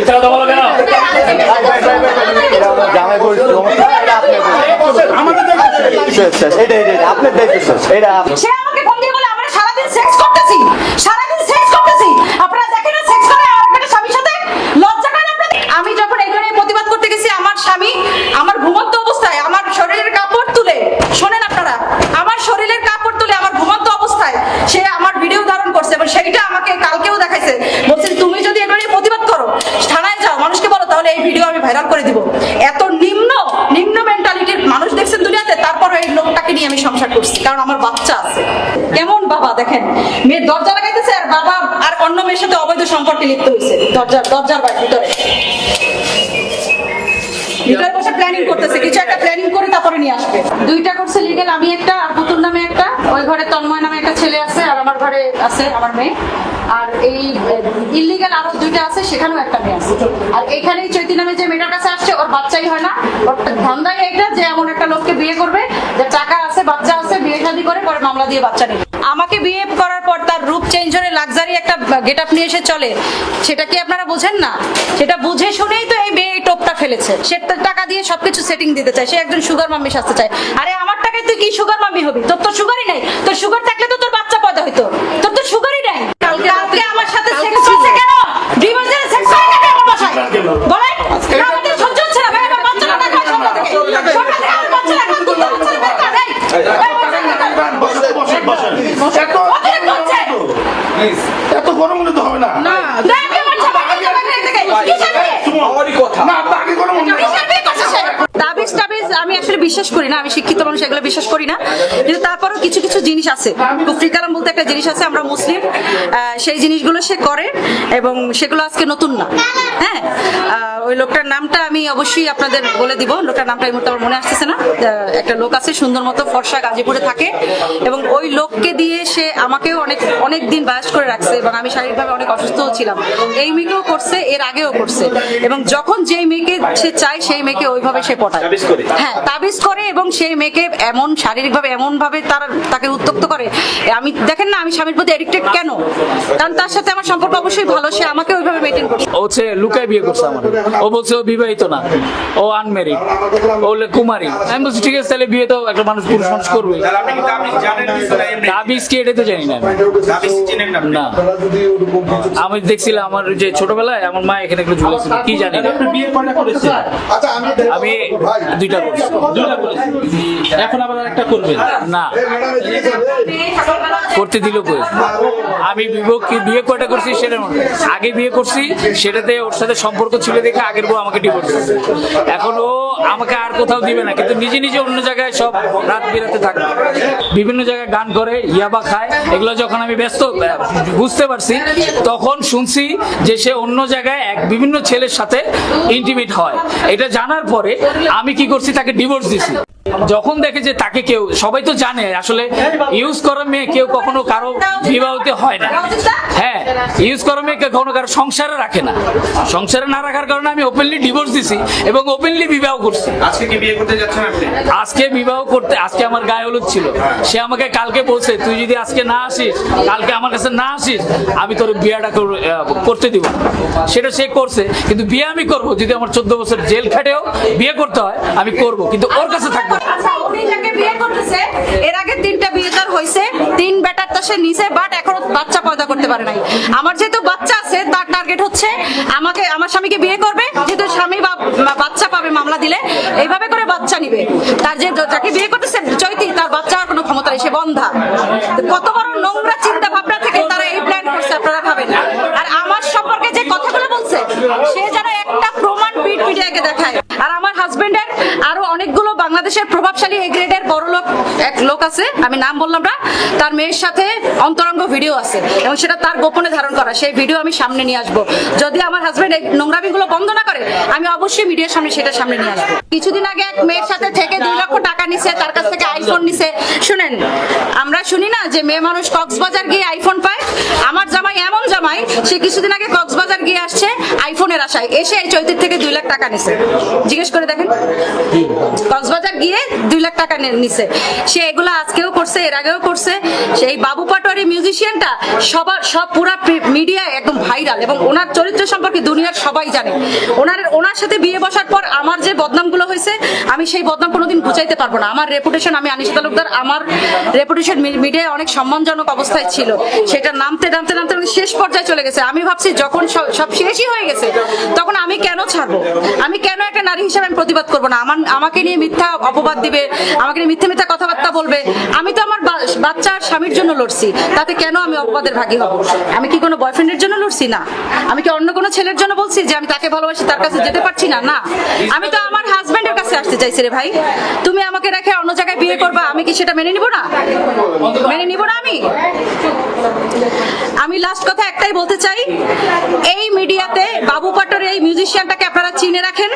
মিথ্যা কথা বলো কেন? জামাই বলছি আপনার দায়িত্ব এটা সে আমাকে ফোন দিয়ে বলে আমরা সারাদিন সেক্স করতেছি, সারাদিন সেক্স করতেছি। আপনারা দেখেন না সেক্স করে আমার একটা স্বামীর সাথে, লজ্জা করে আপনাদের? আমি যখন এগুলো নিয়ে প্রতিবাদ করতে গেছি, আমার স্বামী আমার ঘুমন্ত অবস্থায় আমার শরীরের কাপড় তুলে, শোনেন আপনারা, আমার শরীরের কাপড় তুলে আমার ঘুমন্ত অবস্থায় সে আমার ভিডিও ধারণ করছে এবং সেইটা আমাকে কালকেও দেখাইছে। বলছে তুমি যদি এগুলো নিয়ে প্রতিবাদ করো, থানায় যাও, মানুষকে বলো, তাহলে এই ভিডিও আমি ভাইরাল করে দিব। এত নিম্ন মেন্টালিটির মানুষ দেখছেন দুনিয়াতে, তারপর এই লোকটাকে নিয়ে আমি সংসার করছি, কারণ আমার বাচ্চা আছে। কেমন বাবা দেখেন, মেয়ের দরজা লাগাইতেছে আর বাবা আর অন্য মেয়ের সাথে অবৈধ সম্পর্কে লিপ্ত হয়েছে দরজার ভিতরে বসে প্ল্যানিং করতেছে, কিছু একটা প্ল্যানিং করে তারপরে নিয়ে আসবে। দুইটা করছে লিগেল, আমি একটা আর পুতুল নামে একটা, ওই ঘরে তন্ময় নামে একটা ছেলে আছে আর আমার ঘরে আছে আমার মেয়ে। আর এই ইলিগাল আরো দুইটা আছে, সেখানেও একটা মেয়ে আছে। আর এখানেই চৈতি নামে যে মেয়েটার কাছে আসছে, ওর বাচ্চাই হয় না। ওর ধান্দাই একটা যে এমন একটা লোককে বিয়ে করবে যে টাকা আছে, বাচ্চা আছে, বিয়ে শাদী করে পরে মামলা দিয়ে বাচ্চা নেবে। আমাকে বিয়ে করার পর তার রূপ চেঞ্জ হয়ে লাক্সারি একটা গেট আপ নিয়ে এসে চলে, সেটা কি আপনারা বোঝেন না? সেটা বুঝে শুনেই তো এই মেয়ে টোপটা ফেলেছে। সে টাকা দিয়ে সবকিছু সেটিং দিতে চায়, সে একজন সুগার মাম্মি সাজতে চায়। আরে আমার টাকায় তুই কি সুগার মাম্মি হবি? তোর তো সুগারই নাই। তোর সুগার থাকলে তো তোর বাচ্চা পয়দা হইতো, তোর তো সুগারই নাই। কালকে আমার সাথে সেক্স করছে কেন? ডিভোর্সে সেক্স করে কেন আমার বাসায়? বলেন, আমাদের সহ্য হচ্ছে না ভাই, আমার বাচ্চাটা দেখা সন্ধ্যা থেকে আমার বাচ্চাটা এখন দুটো বাচ্চা বের কর। এত গরম হলে তো হবে না। আমি আসলে বিশ্বাস করি না, আমি শিক্ষিত মানুষ, এগুলো বিশ্বাস করি না। কিন্তু তারপরেও কিছু কিছু জিনিস আছে, কুফরি কালাম বলতে একটা জিনিস আছে, আমরা মুসলিম, সেই জিনিসগুলো সে করে এবং সেগুলো আজকে নতুন না। হ্যাঁ, ওই লোকটার নামটা আমি অবশ্যই আপনাদের বলে দিব। লোকটার নামটা এই মুহূর্তে আমার মনে আসতেছে না। একটা লোক আছে সুন্দর মতো ফর্সা, গাজীপুরে থাকে, এবং ওই লোককে দিয়ে সে আমাকেও অনেক দিন বায়াস করে রাখছে এবং আমি শারীরিকভাবে অনেক অসুস্থও ছিলাম। এই মেয়েকেও করছে, এর আগেও করছে, এবং যখন যেই মেয়েকে সে চায় সেই মেয়েকে ওইভাবে সে পটায়। হ্যাঁ, তাবিজ করে এবং সেই মেয়েকে এমন শারীরিকভাবে এমন ভাবে তাকে উত্তক্ত করে। আমি দেখেন না, আমি স্বামীর প্রতি এডিক্টেড কেন? কারণ তার সাথে আমার সম্পর্ক অবশ্যই ভালো, সে আমাকে ওইভাবে মেইনটেইন করছে। ও হচ্ছে লুকায় বিয়ে করছে আমার। ও বলছে ও বিবাহিত না, ও আনমেরিড, ও কুমারী। আমি বলছি ঠিক আছে, তাহলে বিয়ে তো একটা পুরুষ মানুষ করবে। তাবিজ কি এটা তো জানি না। না, আমি দেখছিলাম আমার যে ছোটবেলায় আমার মা এখানে একটু ঝুলেছিল, কি জানি না। আমি দুইটা করছি। এখন আবার একটা করবেন না, করতে দিল কই? আমি বিয়ে কয়টা করছি সেটা আগে বিয়ে করছি, সেটাতে ওর সাথে সম্পর্ক ছিল দেখে আগের বউ আমাকে ডিভোর্স দিয়েছে। এখন ও আমাকে আর কোথাও দিবে না, কিন্তু নিজে নিজে অন্য জায়গায় সব রাত বিরাতে থাকে, বিভিন্ন জায়গায় গান করে, ইয়াবা খায়। এগুলো যখন আমি ব্যস্ত বুঝতে পারছি, তখন শুনছি যে সে অন্য জায়গায় বিভিন্ন ছেলের সাথে ইন্টিমেট হয়। এটা জানার পরে আমি কি করছি, তাকে ডিভোর্স দিছি। যখন দেখে যে তাকে কেউ, সবাই তো জানে আসলে ইউজ করা মেয়ে কেউ কখনো কারো বিবাহতে হয় না। হ্যাঁ, ইউজ করা মেয়ে কখনো কারো সংসারে রাখে না। সংসারে না রাখার কারণে আমি ওপেনলি ডিভোর্স দিছি এবং ওপেনলি বিবাহ করছি। আজকে কি বিয়ে করতে যাচ্ছেন আপনি? আজকে বিবাহ করতে, আজকে আমার গায়ে হলুদ ছিল। সে আমাকে কালকে বলছে তুই যদি আজকে না আসিস, কালকে আমার কাছে না আসিস, আমি তোর বিয়েটা করতে দিব। সেটা সে করছে, কিন্তু বিয়ে আমি করবো যদি আমার 14 বছর জেল খাটেও বিয়ে করতে হয়, আমি করব, কিন্তু ওর কাছে থাকবো। আচ্ছা, উনি যাকে বিয়ে করতেছে, এর আগে 3টা বিয়ে তার হয়েছে, 3 বেটার তো সে নিছে, বাট এখনো বাচ্চা পয়দা করতে পারে নাই। আমার যেহেতু বাচ্চা আছে, তার টার্গেট হচ্ছে আমার স্বামীকে বিয়ে করবে, যেহেতু স্বামী বাচ্চা পাবে মামলা দিলে, এইভাবে করে বাচ্চা নিবে। তার যাকে বিয়ে করতেছে চৈতি, তার বাচ্চা হওয়ার কোনো ক্ষমতা নেই, সে বন্ধা। কত বড় নোংরা চিন্তা ভাবনা থেকে তারা এই প্ল্যান করছে, আপনারা ভাবেন। আর আমার সম্পর্কে যে কথাগুলো বলছে, সে যেন একটা প্রমাণ মিডিয়াকে দেখায়। আর আমার হাজবেন্ডের আরো অনেকগুলো বাংলাদেশের প্রভাবশালী এ গ্রেডের বড় এক লোক আছে, আমি নাম বললাম না, তার মেয়ের সাথে অন্তরঙ্গ ভিডিও আছে এবং সেটা তার গোপনে ধারণ করা। সেই ভিডিও আমি সামনে নিয়ে আসবো। যদি আমার হাজবেন্ড এই নোংরামিগুলো বন্ধ না করে, আমি অবশ্যই মিডিয়ার সামনে সেটা সামনে নিয়ে আসবো। কিছুদিন আগে এক মেয়ের সাথে থেকে 2 লক্ষ টাকা নিছে, তার কাছ থেকে আইফোন নিছে। শুনেন, আমরা শুনি না যে মেয়ে মানুষ কক্সবাজার গিয়ে আইফোন পায়? আমার জামাই এমন জামাই জামাই, সে কিছুদিন আগে কক্সবাজার গিয়ে আসছে আইফোনের আশায়, এসে এই চৈতির থেকে 2 লাখ টাকা নিছে। জিজ্ঞেস করে দেখেন, কক্সবাজার গিয়ে 2 লাখ টাকা নিছে। সে এগুলো আজকেও করছে, এর আগেও করছে। সেই বাবু পাটোয়ারি মিউজিশিয়ানটা সব পুরা মিডিয়ায় একদম ভাইরাল, এবং ওনার চরিত্র সম্পর্কে দুনিয়ার সবাই জানে। ওনার সাথে বিয়ে বসার পর আমার যে বদনামগুলো হয়েছে, আমি সেই বদনাম কোনোদিন বুঝাইতে পারবো না। আমার রেপুটেশন, আমি আনিশা তালুকদার, আমার রেপুটেশন মিডিয়ায় অনেক সম্মানজনক অবস্থায় ছিল, সেটা নামতে নামতে নামতে শেষ পর্যায়ে চলে গেছে। আমি ভাবছি যখন সব শেষই হয়ে গেছে, তখন আমি কেন ছাড়বো? আমি কেন একটা নারী হিসাবে আমি প্রতিবাদ করবো না? আমাকে নিয়ে মিথ্যা অপবাদ দিবে, আমাকে নিয়ে মিথ্যা মিথ্যা কথাবার্তা বলবে। আমি তো আমার বাচ্চা আর স্বামীর জন্য লড়ছি, তাতে কেন আমি অপবাদের ভাগী হব? আমি কি কোনো বয়ফ্রেন্ডের জন্য লড়ছি? না। আমি কি অন্য কোনো ছেলের জন্য বলছি যে আমি তাকে ভালোবাসি, তার কাছে যেতে পারছি না? না, আমি তো আমার হাজবেন্ডের কাছে আসতে চাইছি। রে ভাই, তুমি আমাকে রেখে অন্য জায়গায় বিয়ে করবা, আমি কি সেটা মেনে নিব না? মেনে নিব না আমি লাস্ট কথা একটাই বলতে চাই, এই মিডিয়াতে বাবু পাটোয়ারি এই মিউজিশিয়ানটাকে আপনারা চিনে রাখেন।